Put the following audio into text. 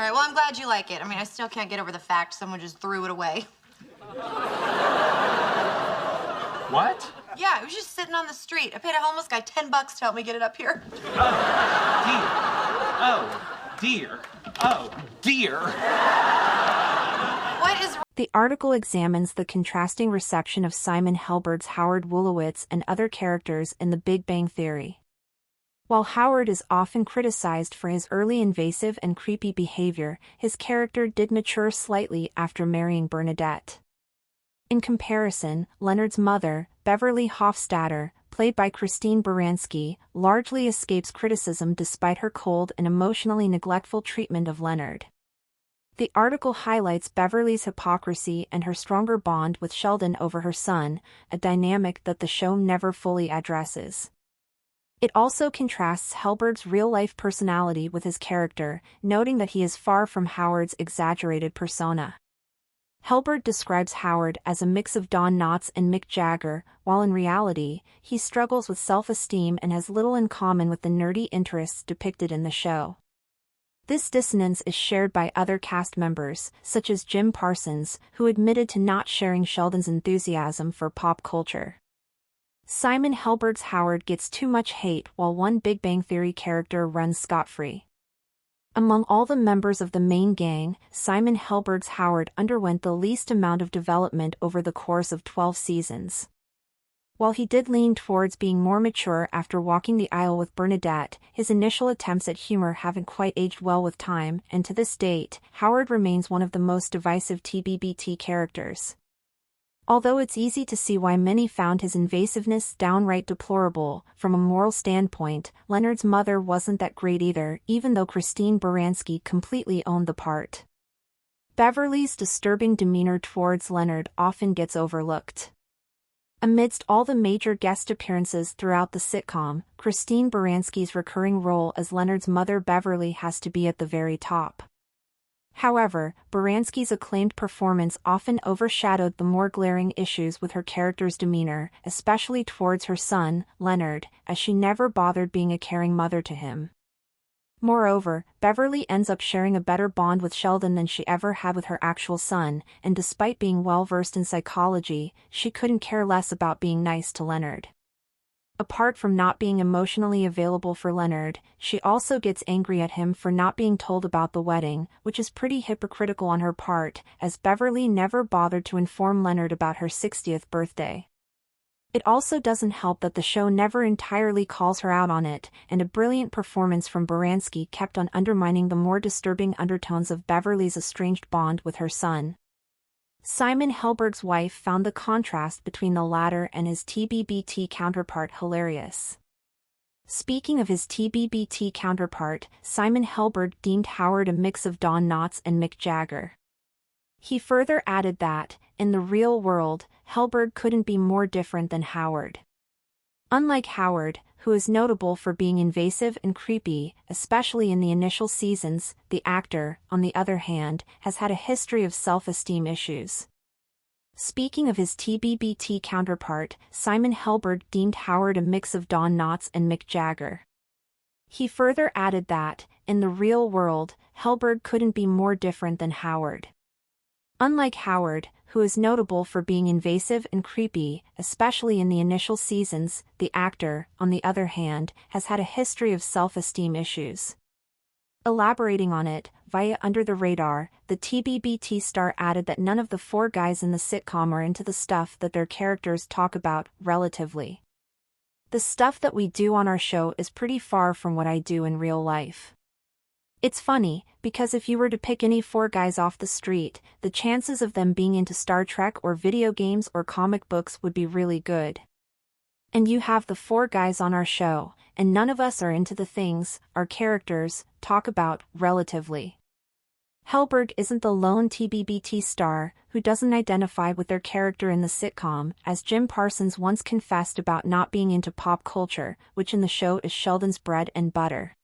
right, well, I'm glad you like it. I mean, I still can't get over the fact someone just threw it away. What? Yeah, it was just sitting on the street. I paid a homeless guy $10 to help me get it up here. Oh, dear. Oh, dear. What is... The article examines the contrasting reception of Simon Helberg's Howard Wolowitz and other characters in The Big Bang Theory. While Howard is often criticized for his early invasive and creepy behavior, his character did mature slightly after marrying Bernadette. In comparison, Leonard's mother, Beverly Hofstadter, played by Christine Baranski, largely escapes criticism despite her cold and emotionally neglectful treatment of Leonard. The article highlights Beverly's hypocrisy and her stronger bond with Sheldon over her son, a dynamic that the show never fully addresses. It also contrasts Helberg's real-life personality with his character, noting that he is far from Howard's exaggerated persona. Helberg describes Howard as a mix of Don Knotts and Mick Jagger, while in reality, he struggles with self-esteem and has little in common with the nerdy interests depicted in the show. This dissonance is shared by other cast members, such as Jim Parsons, who admitted to not sharing Sheldon's enthusiasm for pop culture. Simon Helberg's Howard gets too much hate while one Big Bang Theory character runs scot-free. Among all the members of the main gang, Simon Helberg's Howard underwent the least amount of development over the course of 12 seasons. While he did lean towards being more mature after walking the aisle with Bernadette, his initial attempts at humor haven't quite aged well with time, and to this date, Howard remains one of the most divisive TBBT characters. Although it's easy to see why many found his invasiveness downright deplorable, from a moral standpoint, Leonard's mother wasn't that great either, even though Christine Baranski completely owned the part. Beverly's disturbing demeanor towards Leonard often gets overlooked. Amidst all the major guest appearances throughout the sitcom, Christine Baranski's recurring role as Leonard's mother Beverly has to be at the very top. However, Baranski's acclaimed performance often overshadowed the more glaring issues with her character's demeanor, especially towards her son, Leonard, as she never bothered being a caring mother to him. Moreover, Beverly ends up sharing a better bond with Sheldon than she ever had with her actual son, and despite being well-versed in psychology, she couldn't care less about being nice to Leonard. Apart from not being emotionally available for Leonard, she also gets angry at him for not being told about the wedding, which is pretty hypocritical on her part, as Beverly never bothered to inform Leonard about her 60th birthday. It also doesn't help that the show never entirely calls her out on it, and a brilliant performance from Baranski kept on undermining the more disturbing undertones of Beverly's estranged bond with her son. Simon Helberg's wife found the contrast between the latter and his TBBT counterpart hilarious. Speaking of his TBBT counterpart, Simon Helberg deemed Howard a mix of Don Knotts and Mick Jagger. He further added that, in the real world, Helberg couldn't be more different than Howard. Unlike Howard, who is notable for being invasive and creepy, especially in the initial seasons, the actor, on the other hand, has had a history of self-esteem issues. Speaking of his TBBT counterpart, Simon Helberg deemed Howard a mix of Don Knotts and Mick Jagger. He further added that, in the real world, Helberg couldn't be more different than Howard. Unlike Howard, who is notable for being invasive and creepy, especially in the initial seasons, the actor, on the other hand, has had a history of self-esteem issues. Elaborating on it, via Under the Radar, the TBBT star added that none of the four guys in the sitcom are into the stuff that their characters talk about, relatively. The stuff that we do on our show is pretty far from what I do in real life. It's funny, because if you were to pick any four guys off the street, the chances of them being into Star Trek or video games or comic books would be really good. And you have the four guys on our show, and none of us are into the things our characters talk about, relatively. Helberg isn't the lone TBBT star who doesn't identify with their character in the sitcom, as Jim Parsons once confessed about not being into pop culture, which in the show is Sheldon's bread and butter.